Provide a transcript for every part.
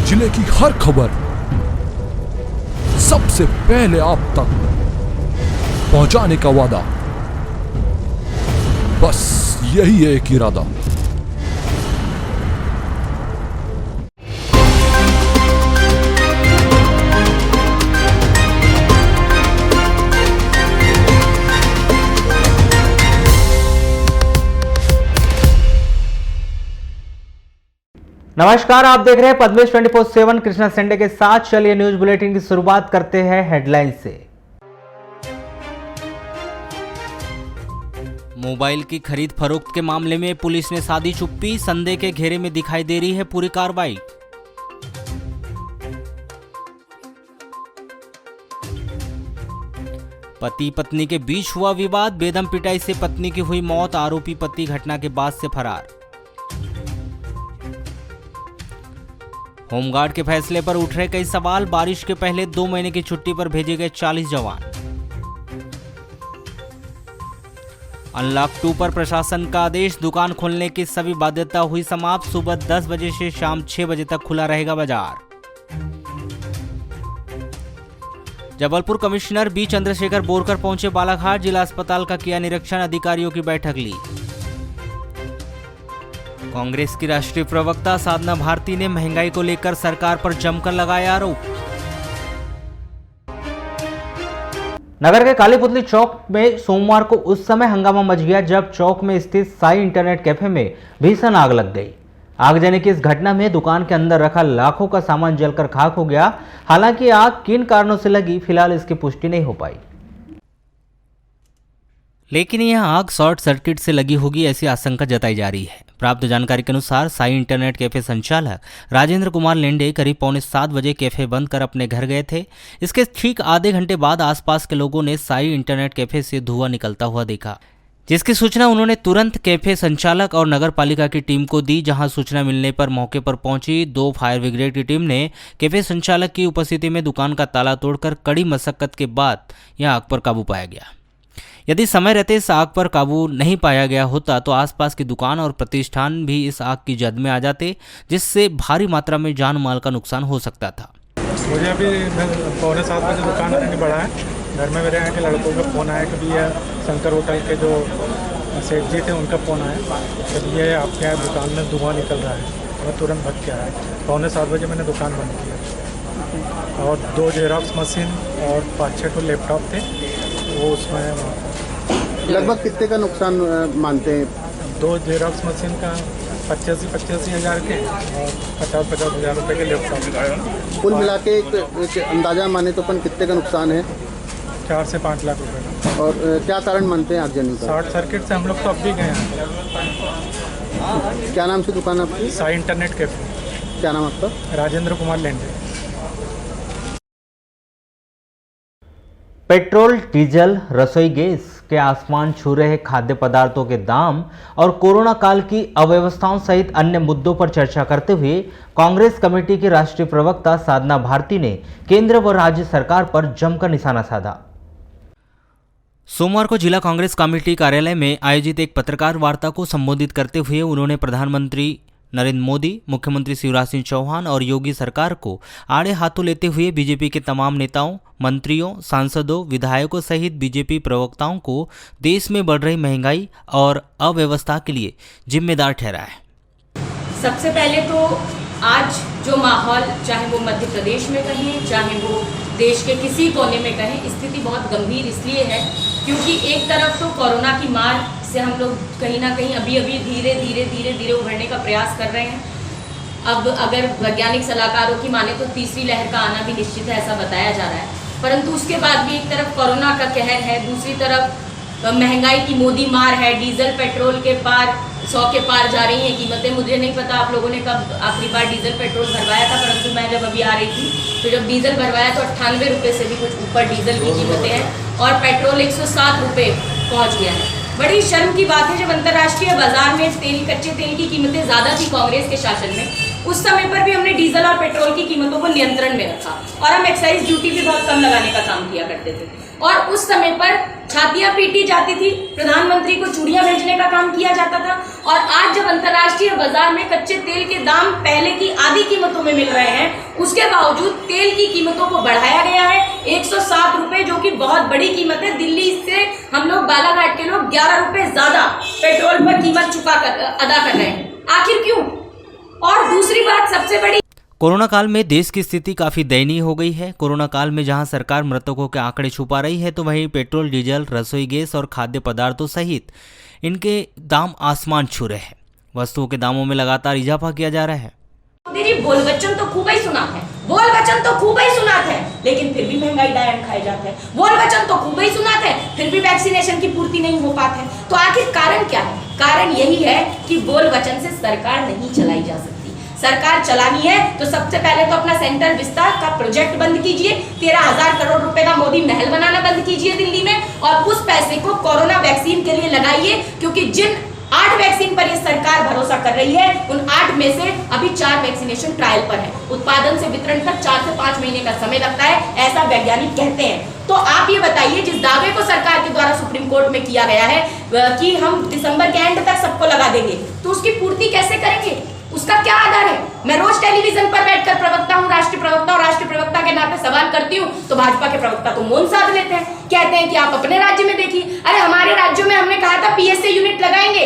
जिले की हर खबर सबसे पहले आप तक पहुंचाने का वादा, बस यही है एक इरादा। नमस्कार, आप देख रहे हैं पद्मेश 24/7 कृष्णा संडे के साथ। चलिए न्यूज बुलेटिन की शुरुआत करते हैं हेडलाइन से। मोबाइल की खरीद फरोख्त के मामले में पुलिस ने साधी चुप्पी, संदेह के घेरे में दिखाई दे रही है पूरी कार्रवाई। पति पत्नी के बीच हुआ विवाद, बेदम पिटाई से पत्नी की हुई मौत, आरोपी पति घटना के बाद से फरार। होमगार्ड के फैसले पर उठ रहे कई सवाल, बारिश के पहले 2 महीने की छुट्टी पर भेजे गए 40 जवान। अनलॉक 2 पर प्रशासन का आदेश, दुकान खोलने की सभी बाध्यता हुई समाप्त, सुबह 10 बजे से शाम 6 बजे तक खुला रहेगा बाजार। जबलपुर कमिश्नर बी चंद्रशेखर बोरकर पहुंचे बालाघाट, जिला अस्पताल का किया निरीक्षण, अधिकारियों की बैठक ली। कांग्रेस की राष्ट्रीय प्रवक्ता साधना भारती ने महंगाई को लेकर सरकार पर जमकर लगाया आरोप। नगर के कालीपुतली चौक में सोमवार को उस समय हंगामा मच गया जब चौक में स्थित साई इंटरनेट कैफे में भीषण आग लग गई। आगजनी की इस घटना में दुकान के अंदर रखा लाखों का सामान जलकर खाक हो गया। हालांकि आग किन कारणों से लगी, फिलहाल इसकी पुष्टि नहीं हो पाई, लेकिन यह आग शॉर्ट सर्किट से लगी होगी ऐसी आशंका जताई जा रही है। प्राप्त जानकारी के अनुसार साई इंटरनेट कैफे संचालक राजेंद्र कुमार लेंडे करीब 6:45 बजे कैफे बंद कर अपने घर गए थे। इसके ठीक आधे घंटे बाद आसपास के लोगों ने साई इंटरनेट कैफे से धुआं निकलता हुआ देखा, जिसकी सूचना उन्होंने तुरंत कैफे संचालक और नगर पालिका की टीम को दी। जहां सूचना मिलने पर मौके पर पहुंची 2 फायर ब्रिगेड की टीम ने कैफे संचालक की उपस्थिति में दुकान का ताला तोड़कर कड़ी मशक्कत के बाद यह आग पर काबू पाया गया। यदि समय रहते इस आग पर काबू नहीं पाया गया होता तो आसपास की दुकान और प्रतिष्ठान भी इस आग की जद में आ जाते, जिससे भारी मात्रा में जान माल का नुकसान हो सकता था। मुझे अभी 6:45 बजे दुकान नहीं बढ़ा है, घर में मेरे यहाँ के लड़कों का फ़ोन आया कि भैया शंकर होटल के जो सेठ जी थे उनका फ़ोन आया कि ये आपके यहाँ दुकान में धुआं निकल रहा है। मैं तुरंत भग के आया। 6:45 बजे मैंने दुकान बंद किया और 2 जेरॉक्स मशीन और 5-6 लैपटॉप थे, वो उसमें लगभग कितने का नुकसान मानते हैं? 2 जेरॉक्स मशीन का 85 हज़ार के और 50 हज़ार रुपये के लैपटॉप। कुल मिला के एक अंदाजा माने तो अपन कितने का नुकसान है? 4 से 5 लाख रुपये का। और क्या कारण मानते हैं आगजनी का? शॉर्ट सर्किट से हम लोग तो अब भी गए हैं। क्या नाम से दुकान आपकी? Sai internet cafe. क्या नाम आपका? राजेंद्र कुमार लेंडे। पेट्रोल, डीजल, रसोई गैस के आसमान छू रहे खाद्य पदार्थों के दाम और कोरोना काल की अव्यवस्थाओं सहित अन्य मुद्दों पर चर्चा करते हुए कांग्रेस कमेटी की राष्ट्रीय प्रवक्ता साधना भारती ने केंद्र व राज्य सरकार पर जमकर निशाना साधा। सोमवार को जिला कांग्रेस कमेटी कार्यालय में आयोजित एक पत्रकार वार्ता को संबोधित करते हुए उन्होंने प्रधानमंत्री नरेंद्र मोदी, मुख्यमंत्री शिवराज सिंह चौहान और योगी सरकार को आड़े हाथों लेते हुए बीजेपी के तमाम नेताओं, मंत्रियों, सांसदों, विधायकों सहित बीजेपी प्रवक्ताओं को देश में बढ़ रही महंगाई और अव्यवस्था के लिए जिम्मेदार ठहराया। सबसे पहले तो आज जो माहौल, चाहे वो मध्य प्रदेश में कहें, चाहे वो देश के किसी कोने में कहें, स्थिति बहुत गंभीर इसलिए है क्योंकि एक तरफ तो कोरोना की मार से हम लोग कहीं ना कहीं अभी धीरे उभरने का प्रयास कर रहे हैं। अब अगर वैज्ञानिक सलाहकारों की माने तो तीसरी लहर का आना भी निश्चित है, ऐसा बताया जा रहा है। परंतु उसके बाद भी एक तरफ कोरोना का कहर है, दूसरी तरफ महंगाई की मोदी मार है। डीजल पेट्रोल के पार 100 के पार जा रही हैं कीमतें। मुझे नहीं पता आप लोगों ने कब आखिरी बार डीजल पेट्रोल भरवाया था, परंतु मैं जब अभी आ रही थी तो जब डीजल भरवाया तो 98 रुपये से भी कुछ ऊपर डीजल की कीमतें हैं और पेट्रोल 107 रुपये पहुँच गया है। बड़ी शर्म की बात है, जब अंतर्राष्ट्रीय बाजार में कच्चे तेल की कीमतें ज़्यादा थी कांग्रेस के शासन में, उस समय पर भी हमने डीजल और पेट्रोल की कीमतों को नियंत्रण में रखा और हम एक्साइज ड्यूटी भी बहुत कम लगाने का काम किया करते थे। और उस समय पर छातियां पीटी जाती थी, प्रधानमंत्री को चूड़ियां भेजने का काम किया जाता था। और आज जब अंतर्राष्ट्रीय बाजार में कच्चे तेल के दाम पहले की आधी कीमतों में मिल रहे हैं, उसके बावजूद तेल की कीमतों को बढ़ाया गया है 107 रुपए, जो कि बहुत बड़ी कीमत है। दिल्ली से हम लोग बालाघाट के लोग 11 रुपए ज्यादा पेट्रोल पर कीमत अदा कर रहे हैं। आखिर क्यों? और दूसरी बात सबसे बड़ी, कोरोना काल में देश की स्थिति काफ़ी दयनीय हो गई है। कोरोना काल में जहां सरकार मृतकों के आंकड़े छुपा रही है, तो वहीं पेट्रोल, डीजल, रसोई गैस और खाद्य पदार्थों सहित इनके दाम आसमान छू रहे हैं। वस्तुओं के दामों में लगातार इजाफा किया जा रहा है। मोदी जी बोल वचन तो खूब ही सुना है, बोल वचन तो खूब ही सुना है, लेकिन फिर भी महंगाई डायन खाए जाते हैं। बोल वचन तो खूब ही सुना है, फिर भी वैक्सीनेशन की पूर्ति नहीं हो पाती है। तो आखिर कारण क्या है? कारण यही है कि बोल वचन से सरकार नहीं चलाई जा सकती। सरकार चलानी है तो सबसे पहले तो अपना सेंट्रल विस्तार का प्रोजेक्ट बंद कीजिए, 13,000 करोड़ रुपए का मोदी महल बनाना बंद कीजिए दिल्ली में, और उस पैसे को कोरोना वैक्सीन के लिए लगाइए, क्योंकि जिन 8 वैक्सीन पर ये सरकार भरोसा कर रही है, उन 8 में से अभी 4 वैक्सीनेशन ट्रायल पर है। उत्पादन से वितरण तक 4 से 5 महीने का समय लगता है, ऐसा वैज्ञानिक कहते हैं। तो आप ये बताइए, जिस दावे को सरकार के द्वारा सुप्रीम कोर्ट में किया गया है कि हम दिसंबर के एंड तक सबको लगा देंगे, तो उसकी पूर्ति कैसे करेंगे? उसका क्या आधार है? मैं रोज टेलीविजन पर बैठकर प्रवक्ता हूं, राष्ट्रीय प्रवक्ता, और राष्ट्रीय प्रवक्ता के नाते सवाल करती हूं, तो भाजपा के प्रवक्ता तो मौन साध लेते हैं, कहते हैं कि आप अपने राज्य में देखिए। अरे हमारे राज्यों में हमने कहा था पीएसए यूनिट लगाएंगे,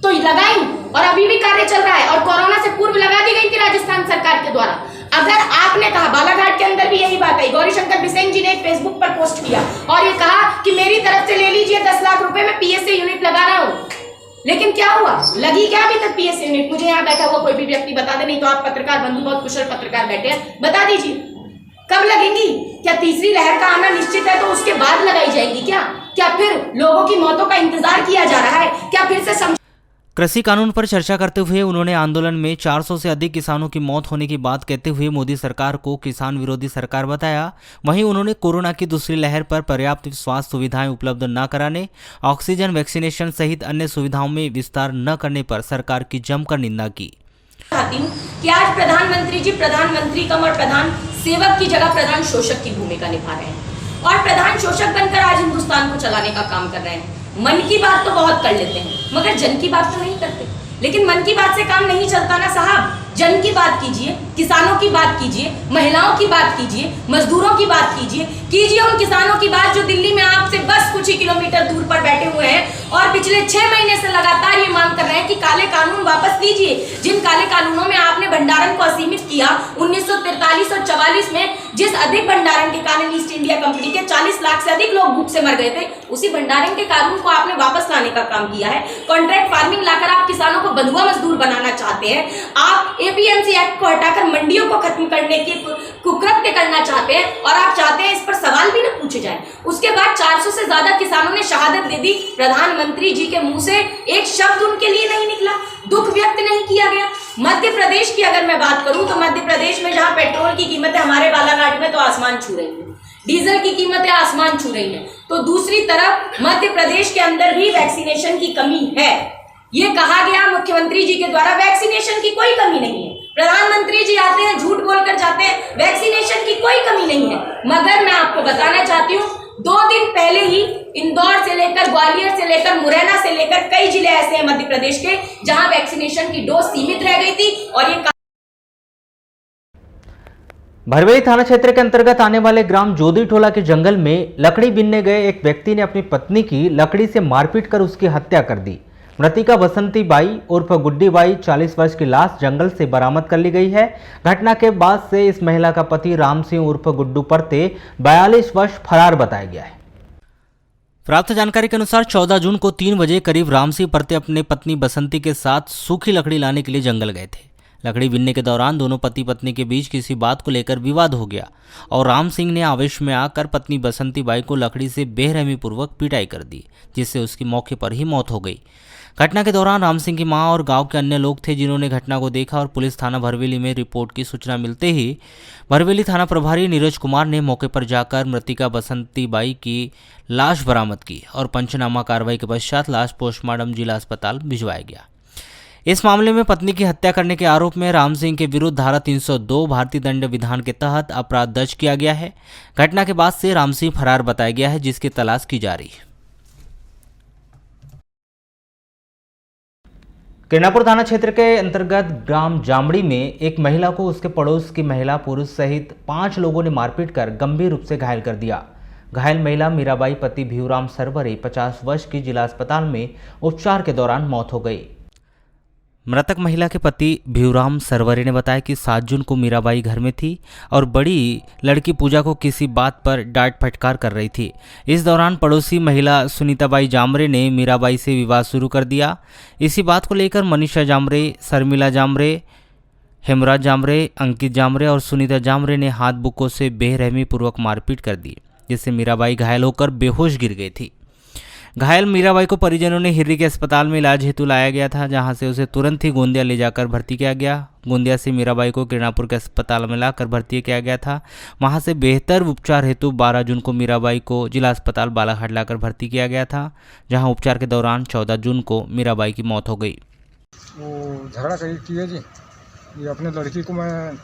तो लगाई, और अभी भी कार्य चल रहा है, और कोरोना से पूर्व लगा दी गई थी राजस्थान सरकार के द्वारा। अगर आपने कहा, बालाघाट के अंदर भी यही बात है, गौरीशंकर बिसेन जी ने एक फेसबुक पर पोस्ट किया और ये कहा कि मेरी तरफ से ले लीजिए 10 लाख रुपए में पीएसए यूनिट लगा रहा हूं, लेकिन क्या हुआ? लगी क्या अभी तक पीएसए यूनिट? मुझे यहाँ बैठा हुआ कोई भी व्यक्ति बता दे, नहीं तो आप पत्रकार बंधु बहुत कुशल पत्रकार बैठे हैं, बता दीजिए कब लगेंगी? क्या तीसरी लहर का आना निश्चित है तो उसके बाद लगाई जाएगी क्या फिर लोगों की मौतों का इंतजार किया जा रहा है? क्या फिर से कृषि कानून पर चर्चा करते हुए उन्होंने आंदोलन में 400 से अधिक किसानों की मौत होने की बात कहते हुए मोदी सरकार को किसान विरोधी सरकार बताया। वहीं उन्होंने कोरोना की दूसरी लहर पर पर्याप्त स्वास्थ्य सुविधाएं उपलब्ध न कराने, ऑक्सीजन, वैक्सीनेशन सहित अन्य सुविधाओं में विस्तार न करने पर सरकार की जमकर निंदा की। चाहती हूँ कि आज प्रधानमंत्री जी प्रधानमंत्री कम और प्रधान सेवक की जगह प्रधान शोषक की भूमिका निभा रहे हैं, और प्रधान शोषक बनकर आज हिंदुस्तान को चलाने का काम कर रहे हैं। मन की बात तो बहुत कर लेते हैं, मगर जन की बात तो नहीं करते। लेकिन मन की बात से काम नहीं चलता ना साहब। जन की बात कीजिए, किसानों की बात कीजिए, महिलाओं की बात कीजिए, मजदूरों की बात कीजिए उन किसानों की बात जो दिल्ली में आपसे बस कुछ ही किलोमीटर दूर पर बैठे हुए हैं और पिछले 6 महीने से लगातार ये मांग कर रहे हैं कि काले कानून वापस लीजिए। जिन काले कानूनों में आपने भंडारण को असीमित किया 1943 और 44 में, जिस अधिक भंडारण के कारण ईस्ट इंडिया कंपनी के 40 लाख से अधिक लोग भूख से मर गए थे, उसी भंडारण के कानून को आपने वापस लाने का काम किया है। कॉन्ट्रैक्ट फार्मिंग लाकर आप किसानों को बंधुआ मजदूर बनाना चाहते हैं। आप एपीएमसी एक्ट को हटाकर मंडियों को खत्म करने की कुकृत्य करना चाहते हैं, और आप चाहते हैं इस पर सवाल भी न पूछे जाए। उसके बाद 400 से ज्यादा किसानों ने शहादत दे दी। प्रधानमंत्री जी के मुंह से एक शब्द उनके लिए नहीं निकला, दुख व्यक्त नहीं किया गया। मध्य प्रदेश की अगर मैं बात करूं तो मध्य प्रदेश में जहां पेट्रोल की कीमतें हमारे बालाघाट में तो आसमान छू रही है, डीजल की कीमतें आसमान छू रही हैं, तो दूसरी तरफ मध्य प्रदेश के अंदर भी वैक्सीनेशन की कमी है। ये कहा गया मुख्यमंत्री जी के द्वारा, वैक्सीनेशन की कोई कमी नहीं है। प्रधानमंत्री जी आते हैं, झूठ बोलकर जाते हैं, वैक्सीनेशन की कोई कमी नहीं है। मगर मैं आपको बताना चाहती हूँ, 2 दिन पहले ही इंदौर से लेकर, ग्वालियर से लेकर, मुरैना से लेकर कई जिले ऐसे हैं मध्य प्रदेश के जहां वैक्सीनेशन की डोज सीमित रह गई थी। और ये भरवेली थाना क्षेत्र के अंतर्गत आने वाले ग्राम जोदीठोला के जंगल में लकड़ी बीनने गए एक व्यक्ति ने अपनी पत्नी की लकड़ी से मारपीट कर उसकी हत्या कर दी। मृतिका बसंती बाई उर्फ गुड्डी बाई 40 वर्ष की लाश जंगल से बरामद कर ली गई है। घटना के बाद से इस महिला का पति राम सिंह उर्फ गुड्डू परते 42 वर्ष फरार बताया गया है। प्राप्त जानकारी के अनुसार 14 जून को 3 बजे करीब राम सिंह परते अपने पत्नी बसंती के साथ सूखी लकड़ी लाने के लिए जंगल गए थे। लकड़ी बीनने के दौरान दोनों पति पत्नी के बीच किसी बात को लेकर विवाद हो गया और राम सिंह ने आवेश में आकर पत्नी बसंती बाई को लकड़ी से बेरहमी पूर्वक पिटाई कर दी, जिससे उसकी मौके पर ही मौत हो गई। घटना के दौरान राम सिंह की मां और गांव के अन्य लोग थे जिन्होंने घटना को देखा और पुलिस थाना भरवेली में रिपोर्ट की सूचना मिलते ही भरवेली थाना प्रभारी नीरज कुमार ने मौके पर जाकर मृतिका बसंती बाई की लाश बरामद की और पंचनामा कार्रवाई के पश्चात लाश पोस्टमार्टम जिला अस्पताल भिजवाया गया। इस मामले में पत्नी की हत्या करने के आरोप में राम सिंह के विरुद्ध धारा 302 भारतीय दंड विधान के तहत अपराध दर्ज किया गया है। घटना के बाद से राम सिंह फरार बताया गया है, जिसकी तलाश की जा रही है। किरणापुर थाना क्षेत्र के अंतर्गत ग्राम जामड़ी में एक महिला को उसके पड़ोस की महिला पुरुष सहित 5 लोगों ने मारपीट कर गंभीर रूप से घायल कर दिया। घायल महिला मीराबाई पति भीवराम सरवरे 50 वर्ष की जिला अस्पताल में उपचार के दौरान मौत हो गई। मृतक महिला के पति भीवराम सरवरे ने बताया कि 7 जून को मीराबाई घर में थी और बड़ी लड़की पूजा को किसी बात पर डांट फटकार कर रही थी। इस दौरान पड़ोसी महिला सुनीताबाई जामरे ने मीराबाई से विवाद शुरू कर दिया। इसी बात को लेकर मनीषा जामरे, शर्मिला जामरे, हेमराज जामरे, अंकित जामरे और सुनीता जामरे ने हाथ बुक्कों से बेरहमी पूर्वक मारपीट कर दी, जिससे मीराबाई घायल होकर बेहोश गिर गई थी। घायल मीराबाई को परिजनों ने हिर्री के अस्पताल में इलाज हेतु लाया गया था, जहां से उसे तुरंत ही गोंदिया ले जाकर भर्ती किया गया। गोंदिया से मीराबाई को किरणापुर के अस्पताल में लाकर भर्ती किया गया था। वहां से बेहतर उपचार हेतु 12 जून को मीराबाई को जिला अस्पताल बालाघाट लाकर भर्ती किया गया था, जहां उपचार के दौरान 14 जून को मीराबाई की मौत हो गई। वो झगड़ा किया जी, ये अपने लड़की को, मैं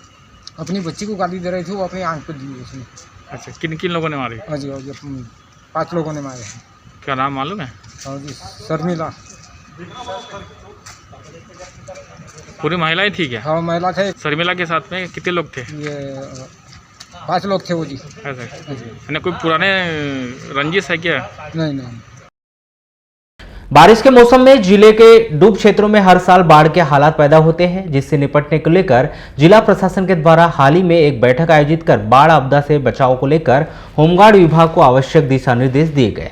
अपनी बच्ची को गाली दे रही थी, वो अपनी आंख पर दी उसने। अच्छा, किन किन लोगों ने मारी? हाँ जी, 5 लोगों ने मारे हैं। क्या नाम मालूम है? हाँ जी, शर्मिला। पूरी महिलाएं थी क्या? हाँ, महिला थे। शर्मिला के साथ में कितने लोग थे? ये 5 लोग थे वो जी। ऐसा कोई पुराने रंजिश है क्या? नहीं। बारिश के मौसम में जिले के डूब क्षेत्रों में हर साल बाढ़ के हालात पैदा होते हैं, जिससे निपटने को लेकर जिला प्रशासन के द्वारा हाल ही में एक बैठक आयोजित कर बाढ़ आपदा से बचाव को लेकर होमगार्ड विभाग को आवश्यक दिशा निर्देश दिए गए,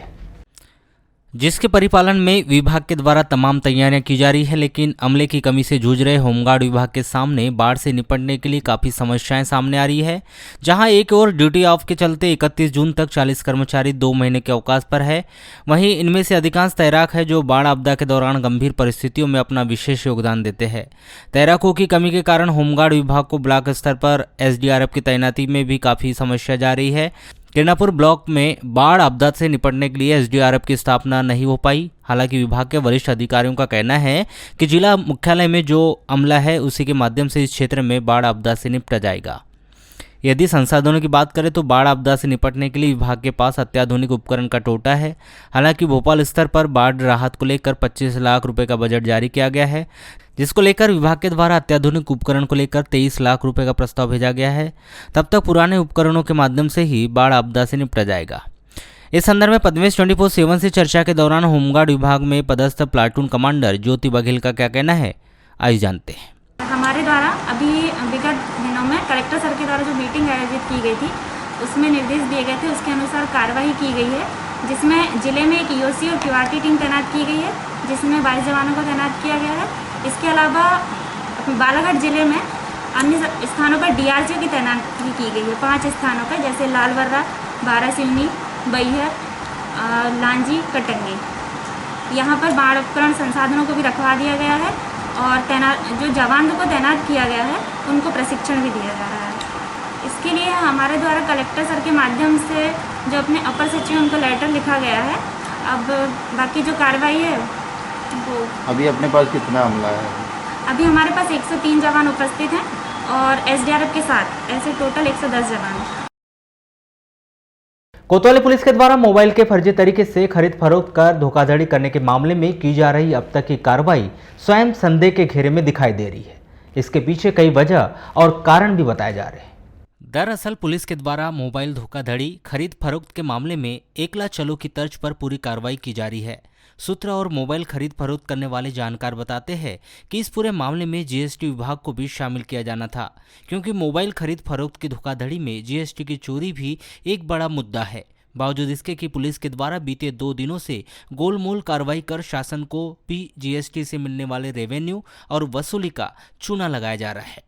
जिसके परिपालन में विभाग के द्वारा तमाम तैयारियां की जा रही है। लेकिन अमले की कमी से जूझ रहे होमगार्ड विभाग के सामने बाढ़ से निपटने के लिए काफ़ी समस्याएं सामने आ रही है। जहां एक और ड्यूटी ऑफ के चलते 31 जून तक 40 कर्मचारी 2 महीने के अवकाश पर है, वहीं इनमें से अधिकांश तैराक है जो बाढ़ आपदा के दौरान गंभीर परिस्थितियों में अपना विशेष योगदान देते हैं। तैराकों की कमी के कारण होमगार्ड विभाग को ब्लॉक स्तर पर SDRF की तैनाती में भी काफ़ी समस्या जा रही है। किरणापुर ब्लॉक में बाढ़ आपदा से निपटने के लिए SDRF की स्थापना नहीं हो पाई। हालांकि विभाग के वरिष्ठ अधिकारियों का कहना है कि जिला मुख्यालय में जो अमला है उसी के माध्यम से इस क्षेत्र में बाढ़ आपदा से निपटा जाएगा। यदि संसाधनों की बात करें तो बाढ़ आपदा से निपटने के लिए विभाग के पास अत्याधुनिक उपकरण का टोटा है। हालांकि भोपाल स्तर पर बाढ़ राहत को लेकर 25 लाख रुपए का बजट जारी किया गया है, जिसको लेकर विभाग के द्वारा अत्याधुनिक उपकरण को लेकर 23 लाख रुपए का प्रस्ताव भेजा गया है। तब तक पुराने उपकरणों के माध्यम से ही बाढ़ आपदा से निपटा जाएगा। इस संदर्भ में पद्मेश 24/7 से चर्चा के दौरान होमगार्ड विभाग में पदस्थ प्लाटून कमांडर ज्योति बघेल का क्या कहना है, आइए जानते हैं। हमारे द्वारा अभी विगत दिनों में कलेक्टर सर के द्वारा जो मीटिंग आयोजित की गई थी उसमें निर्देश दिए गए थे, उसके अनुसार कार्रवाई की गई है, जिसमें जिले में एक EOC और QRT टीम तैनात की गई है, जिसमें 22 जवानों को तैनात किया गया है। इसके अलावा बालाघाट जिले में अन्य स्थानों पर DRG की तैनाती की गई है, 5 स्थानों पर, जैसे लालवर्रा, बारासिवनी, बैहर, लांजी, कटंगी। यहाँ पर बाढ़ उपकरण संसाधनों को भी रखवा दिया गया है और जो जवानों को तैनात किया गया है उनको प्रशिक्षण भी दिया जा रहा है। इसके लिए हमारे द्वारा कलेक्टर सर के माध्यम से जो अपने अपर सचिव उनको लेटर लिखा गया है। अब बाकी जो कार्रवाई है वो अभी अपने पास कितना अमला है? अभी हमारे पास 103 जवान उपस्थित हैं और SDRF के साथ ऐसे टोटल 110 जवान हैं। कोतवाली पुलिस के द्वारा मोबाइल के फर्जी तरीके से खरीद फरोख्त कर धोखाधड़ी करने के मामले में की जा रही अब तक की कार्रवाई स्वयं संदेह के घेरे में दिखाई दे रही है। इसके पीछे कई वजह और कारण भी बताए जा रहे हैं। दरअसल पुलिस के द्वारा मोबाइल धोखाधड़ी खरीद फरोख्त के मामले में एकला चलो की तर्ज पर पूरी कार्रवाई की जा रही है। सूत्र और मोबाइल खरीद फरोख्त करने वाले जानकार बताते हैं कि इस पूरे मामले में GST विभाग को भी शामिल किया जाना था, क्योंकि मोबाइल खरीद फरोख्त की धोखाधड़ी में GST की चोरी भी एक बड़ा मुद्दा है। बावजूद इसके कि पुलिस के द्वारा बीते 2 दिनों से गोलमोल कार्रवाई कर शासन को भी GST से मिलने वाले रेवेन्यू और वसूली का चूना लगाया जा रहा है।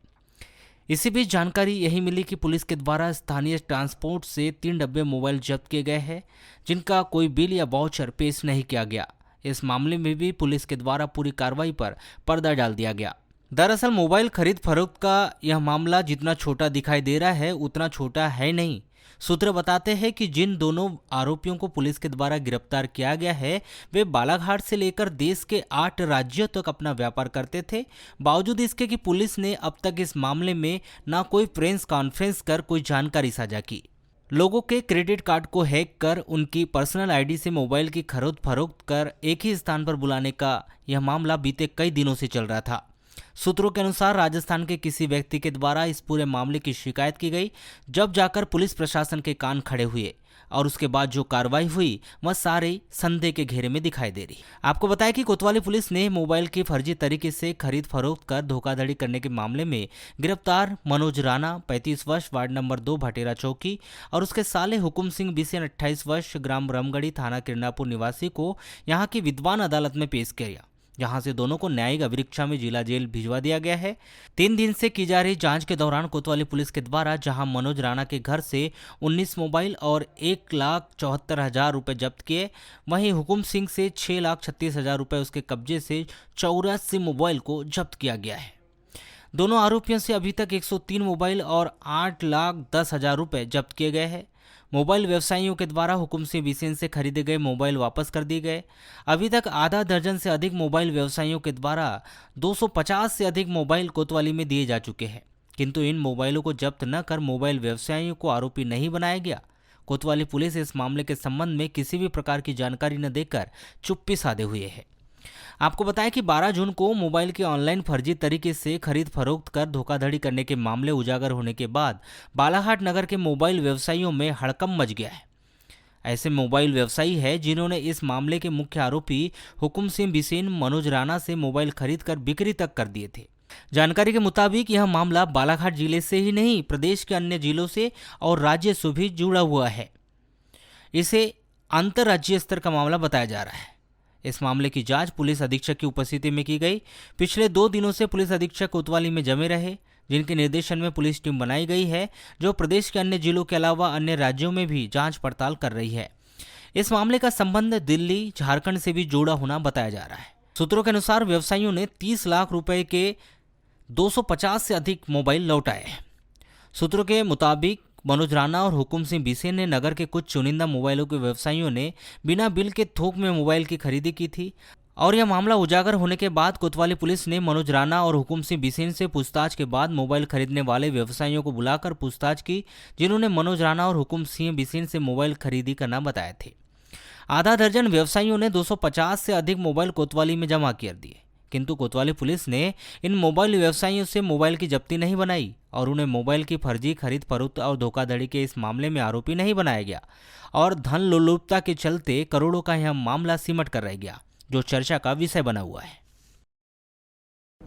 इसी बीच जानकारी यही मिली कि पुलिस के द्वारा स्थानीय ट्रांसपोर्ट से 3 डब्बे मोबाइल जब्त किए गए हैं, जिनका कोई बिल या वाउचर पेश नहीं किया गया। इस मामले में भी पुलिस के द्वारा पूरी कार्रवाई पर पर्दा डाल दिया गया। दरअसल मोबाइल खरीद फरोख्त का यह मामला जितना छोटा दिखाई दे रहा है उतना छोटा है नहीं। सूत्र बताते हैं कि जिन दोनों आरोपियों को पुलिस के द्वारा गिरफ्तार किया गया है वे बालाघाट से लेकर देश के 8 राज्यों तक अपना व्यापार करते थे। बावजूद इसके कि पुलिस ने अब तक इस मामले में ना कोई प्रेस कॉन्फ्रेंस कर कोई जानकारी साझा की। लोगों के क्रेडिट कार्ड को हैक कर उनकी पर्सनल आईडी से मोबाइल की खरीद फरोख्त कर एक ही स्थान पर बुलाने का यह मामला बीते कई दिनों से चल रहा था। सूत्रों के अनुसार राजस्थान के किसी व्यक्ति के द्वारा इस पूरे मामले की शिकायत की गई, जब जाकर पुलिस प्रशासन के कान खड़े हुए और उसके बाद जो कार्रवाई हुई वह सारे संदेह के घेरे में दिखाई दे रही। आपको बताया कि कोतवाली पुलिस ने मोबाइल की फर्जी तरीके से खरीद फरोख्त कर धोखाधड़ी करने के मामले में गिरफ्तार मनोज राणा 35 वर्ष वार्ड नंबर 2 भाटेरा चौकी और उसके साले हुकुम सिंह बिसेन 28 वर्ष ग्राम रमगढ़ी थाना किरणापुर निवासी को यहां की विद्वान अदालत में पेश किया, जहां से दोनों को न्यायिक अभिरक्षा में जिला जेल भिजवा दिया गया है। 3 दिन से की जा रही जांच के दौरान कोतवाली पुलिस के द्वारा जहां मनोज राणा के घर से 19 मोबाइल और 1,74,000 रुपये जब्त किए, वहीं हुकुम सिंह से 6,36,000 रुपये उसके कब्जे से 84 मोबाइल को जब्त किया गया है। दोनों आरोपियों से अभी तक 103 मोबाइल और 8,10,000 रुपये जब्त किए गए हैं। मोबाइल व्यवसायियों के द्वारा हुकुम सिंह बिसेन से खरीदे गए मोबाइल वापस कर दिए गए। अभी तक आधा दर्जन से अधिक मोबाइल व्यवसायियों के द्वारा 250 से अधिक मोबाइल कोतवाली में दिए जा चुके हैं, किंतु इन मोबाइलों को जब्त न कर मोबाइल व्यवसायियों को आरोपी नहीं बनाया गया। कोतवाली पुलिस इस मामले के संबंध में किसी भी प्रकार की जानकारी न देकर चुप्पी साधे हुए है। आपको बताएं कि 12 जून को मोबाइल के ऑनलाइन फर्जी तरीके से खरीद फरोख्त कर धोखाधड़ी करने के मामले उजागर होने के बाद बालाघाट नगर के मोबाइल व्यवसायियों में हड़कंप मच गया है। ऐसे मोबाइल व्यवसायी है जिन्होंने इस मामले के मुख्य आरोपी हुकुम सिंह बिसेन मनोज राणा से मोबाइल खरीद कर बिक्री तक कर दिए थे। जानकारी के मुताबिक यह मामला बालाघाट जिले से ही नहीं प्रदेश के अन्य जिलों से और राज्य से भी जुड़ा हुआ है। इसे अंतर्राज्यीय स्तर का मामला बताया जा रहा है। इस मामले की जांच पुलिस अधीक्षक की उपस्थिति में की गई। पिछले 2 दिनों से पुलिस अधीक्षक कोतवाली में जमे रहे, जिनके निर्देशन में पुलिस टीम बनाई गई है जो प्रदेश के अन्य जिलों के अलावा अन्य राज्यों में भी जांच पड़ताल कर रही है। इस मामले का संबंध दिल्ली, झारखंड से भी जुड़ा होना बताया जा रहा है। सूत्रों के अनुसार व्यवसायियों ने 30 लाख रुपए के 250 से अधिक मोबाइल लौटाए। सूत्रों के मुताबिक मनोज राणा और हुकुम सिंह बिसेन ने नगर के कुछ चुनिंदा मोबाइलों के व्यवसायियों ने बिना बिल के थोक में मोबाइल की खरीदी की थी और यह मामला उजागर होने के बाद कोतवाली पुलिस ने मनोज राणा और हुकुम सिंह बिसेन से पूछताछ के बाद मोबाइल खरीदने वाले व्यवसायियों को बुलाकर पूछताछ की, जिन्होंने मनोज राणा और हुकुम सिंह बिसेन से मोबाइल खरीदी करना बताए थे। आधा दर्जन व्यवसायियों ने 250 से अधिक मोबाइल कोतवाली में जमा कर दिए, किंतु कोतवाली पुलिस ने इन मोबाइल व्यवसायियों से मोबाइल की जब्ती नहीं बनाई और उन्हें मोबाइल की फर्जी खरीद फरोख्त और धोखाधड़ी के इस मामले में आरोपी नहीं बनाया गया और धन लोलुपता के चलते करोड़ों का यह मामला सिमट कर रह गया, जो चर्चा का विषय बना हुआ है।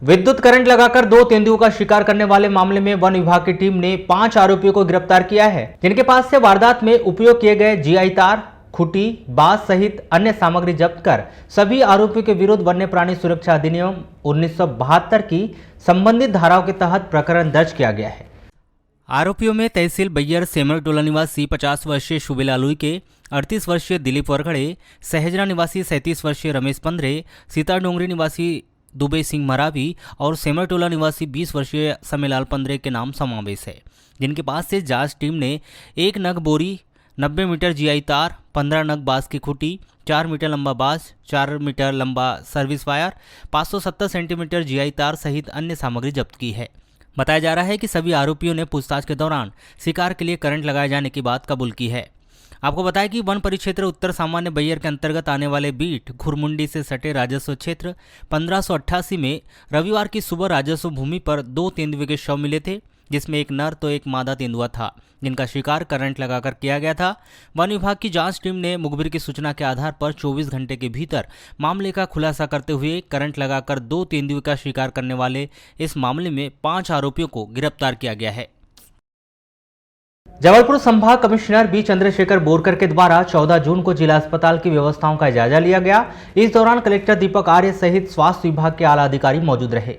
विद्युत करंट लगाकर 2 तेंदुओं का शिकार करने वाले मामले में वन विभाग की टीम ने 5 आरोपियों को गिरफ्तार किया है, जिनके पास से वारदात में उपयोग किए गए जीआई तार, खुटी, बांस सहित अन्य सामग्री जब्त कर सभी आरोपियों के विरुद्ध वन्य प्राणी सुरक्षा अधिनियम 1972 की संबंधित धाराओं के तहत प्रकरण दर्ज किया गया है। आरोपियों में तहसील बैयर सेमर टोला निवासी 50 वर्षीय शुभेलाल उइके, 38 वर्षीय दिलीप वरखड़े, सहजरा निवासी 37 वर्षीय रमेश पंद्रे, सीताडोंगरी निवासी दुबे सिंह मरावी और सेमरटोला निवासी 20 वर्षीय समेलाल पंद्रे के नाम समावेश है, जिनके पास से जांच टीम ने 1 नग बोरी, 90 मीटर जीआई तार, 15 नग बांस की खुटी, 4 मीटर लंबा बांस, 4 मीटर लंबा सर्विस वायर, 570 सेंटीमीटर जीआई तार सहित अन्य सामग्री जब्त की है। बताया जा रहा है कि सभी आरोपियों ने पूछताछ के दौरान शिकार के लिए करंट लगाए जाने की बात कबूल की है। आपको बताया कि वन परिक्षेत्र उत्तर सामान्य बैयर के अंतर्गत आने वाले बीट घुरमुंडी से सटे राजस्व क्षेत्र 1588 में रविवार की सुबह राजस्व भूमि पर 2 तेंदुए के शव मिले थे, जिसमें एक नर तो एक मादा तेंदुआ था, जिनका शिकार करंट लगाकर किया गया था। वन विभाग की जांच टीम ने मुखबिर की सूचना के आधार पर 24 घंटे के भीतर मामले का खुलासा करते हुए करंट लगाकर 2 तेंदुए का शिकार करने वाले इस मामले में 5 आरोपियों को गिरफ्तार किया गया है। जबलपुर संभाग कमिश्नर बी चंद्रशेखर बोरकर के द्वारा 14 जून को जिला अस्पताल की व्यवस्थाओं का जायजा लिया गया। इस दौरान कलेक्टर दीपक आर्य सहित स्वास्थ्य विभाग के आला अधिकारी मौजूद रहे।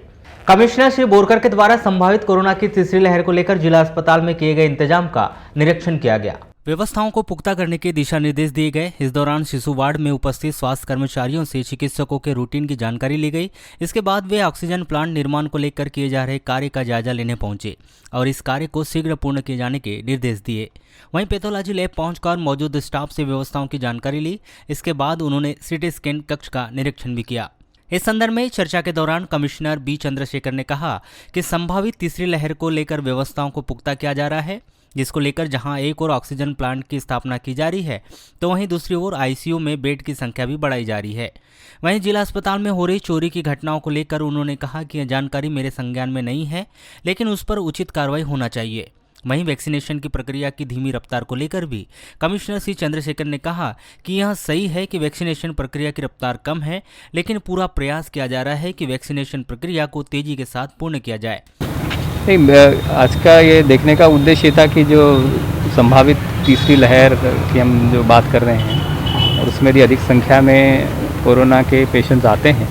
कमिश्नर श्री बोरकर के द्वारा संभावित कोरोना की तीसरी लहर को लेकर जिला अस्पताल में किए गए इंतजाम का निरीक्षण किया गया। व्यवस्थाओं को पुख्ता करने के दिशा निर्देश दिए गए। इस दौरान शिशु वार्ड में उपस्थित स्वास्थ्य कर्मचारियों से चिकित्सकों के रूटीन की जानकारी ली गई। इसके बाद वे ऑक्सीजन प्लांट निर्माण को लेकर किए जा रहे कार्य का जायजा लेने पहुंचे और इस कार्य को शीघ्र पूर्ण किए जाने के निर्देश दिए। वहीं पैथोलॉजी लैब पहुंचकर मौजूद स्टाफ से व्यवस्थाओं की जानकारी ली। इसके बाद उन्होंने सीटी स्कैन कक्ष का निरीक्षण भी किया। इस संदर्भ में चर्चा के दौरान कमिश्नर बी चंद्रशेखर ने कहा कि संभावित तीसरी लहर को लेकर व्यवस्थाओं को पुख्ता किया जा रहा है। जिसको लेकर जहां एक और ऑक्सीजन प्लांट की स्थापना की जा रही है तो वहीं दूसरी ओर आईसीयू में बेड की संख्या भी बढ़ाई जा रही है। वहीं जिला अस्पताल में हो रही चोरी की घटनाओं को लेकर उन्होंने कहा कि यह जानकारी मेरे संज्ञान में नहीं है, लेकिन उस पर उचित कार्रवाई होना चाहिए। वहीं वैक्सीनेशन की प्रक्रिया की धीमी रफ्तार को लेकर भी कमिश्नर सी चंद्रशेखर ने कहा कि यह सही है कि वैक्सीनेशन प्रक्रिया की रफ्तार कम है, लेकिन पूरा प्रयास किया जा रहा है कि वैक्सीनेशन प्रक्रिया को तेजी के साथ पूर्ण किया जाए। नहीं, आज का ये देखने का उद्देश्य था कि जो संभावित तीसरी लहर की हम जो बात कर रहे हैं और उसमें यदि अधिक संख्या में कोरोना के पेशेंट्स आते हैं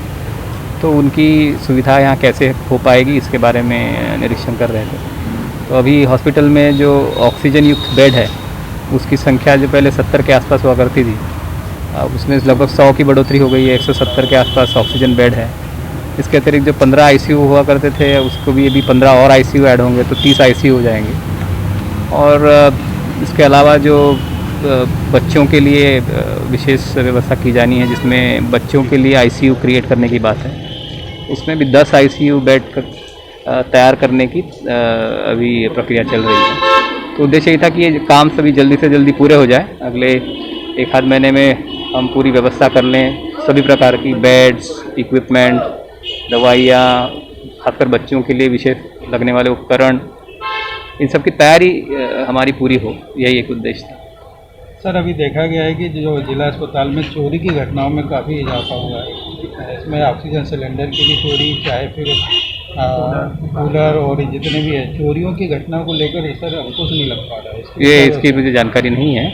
तो उनकी सुविधा यहाँ कैसे हो पाएगी, इसके बारे में निरीक्षण कर रहे थे। तो अभी हॉस्पिटल में जो ऑक्सीजन युक्त बेड है उसकी संख्या जो पहले 70 के आसपास हुआ करती थी, अब उसमें लगभग 100 की बढ़ोतरी हो गई है, 170 के आसपास ऑक्सीजन बेड है। इसके अतिरिक्त जो 15 आईसीयू हुआ करते थे उसको भी यदि 15 और आईसीयू ऐड होंगे तो 30 आईसीयू हो जाएंगे। और इसके अलावा जो बच्चों के लिए विशेष व्यवस्था की जानी है, जिसमें बच्चों के लिए आईसीयू क्रिएट करने की बात है, उसमें भी 10 आईसीयू बेड तैयार करने की अभी प्रक्रिया चल रही है। तो उद्देश्य ये था कि ये काम सभी जल्दी से जल्दी पूरे हो जाए, अगले एक आध महीने में हम पूरी व्यवस्था कर लें, सभी प्रकार की बेड्स, इक्विपमेंट, दवाइयाँ, खासकर बच्चों के लिए विशेष लगने वाले उपकरण, इन सब की तैयारी हमारी पूरी हो, यही एक उद्देश्य था। सर, अभी देखा गया है कि जो जिला अस्पताल में चोरी की घटनाओं में काफ़ी इजाफा हुआ है। इसमें ऑक्सीजन सिलेंडर की भी चोरी, चाहे फिर कूलर और जितने भी है, चोरियों की घटनाओं को लेकर सर अंकुश नहीं लग पा रहा है। ये इसकी मुझे जानकारी नहीं है,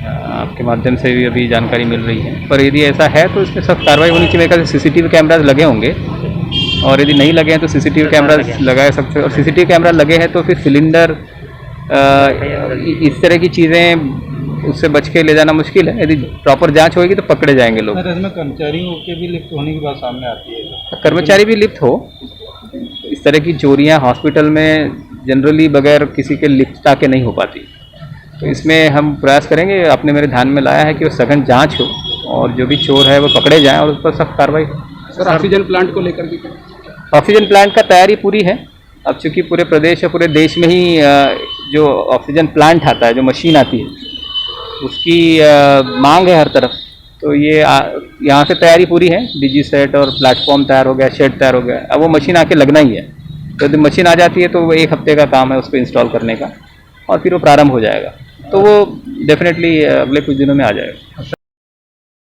आपके माध्यम से भी अभी जानकारी मिल रही है, पर यदि ऐसा है तो इसमें सख्त कार्रवाई होनी चाहिए। मेरे ख्याल से सीसीटीवी कैमराज लगे होंगे, और यदि नहीं लगे हैं तो सीसीटीवी कैमराज लगा सकते हैं, और सीसीटीवी कैमरा लगे हैं तो फिर सिलेंडर इस तरह की चीज़ें उससे बच के ले जाना मुश्किल है। यदि प्रॉपर जांच होगी तो पकड़े जाएंगे लोग। सर, इसमें कर्मचारियों के भी लिप्त होने की बात सामने आती है। कर्मचारी भी लिप्त हो, इस तरह की चोरियां हॉस्पिटल में जनरली बगैर किसी के लिप्तता के नहीं हो पाती। तो इसमें हम प्रयास करेंगे, आपने मेरे ध्यान में लाया है कि वो सघन जांच हो और जो भी चोर है वो पकड़े जाएं और उस पर सख्त कार्रवाई हो। सर, ऑक्सीजन प्लांट को लेकर भी ऑक्सीजन प्लांट का तैयारी पूरी है। अब चूँकि पूरे प्रदेश और पूरे देश में ही जो ऑक्सीजन प्लांट आता है, जो मशीन आती है, उसकी मांग है हर तरफ। तो ये यहाँ से तैयारी पूरी है, डीजी सेट और प्लेटफॉर्म तैयार हो गया, शेड तैयार हो गया, अब वो मशीन आके लगना ही है। तो यदि मशीन आ जाती है तो वो 1 हफ्ते का काम है उसको इंस्टॉल करने का, और फिर वो प्रारंभ हो जाएगा। तो वो डेफिनेटली अगले कुछ दिनों में आ जाएगा।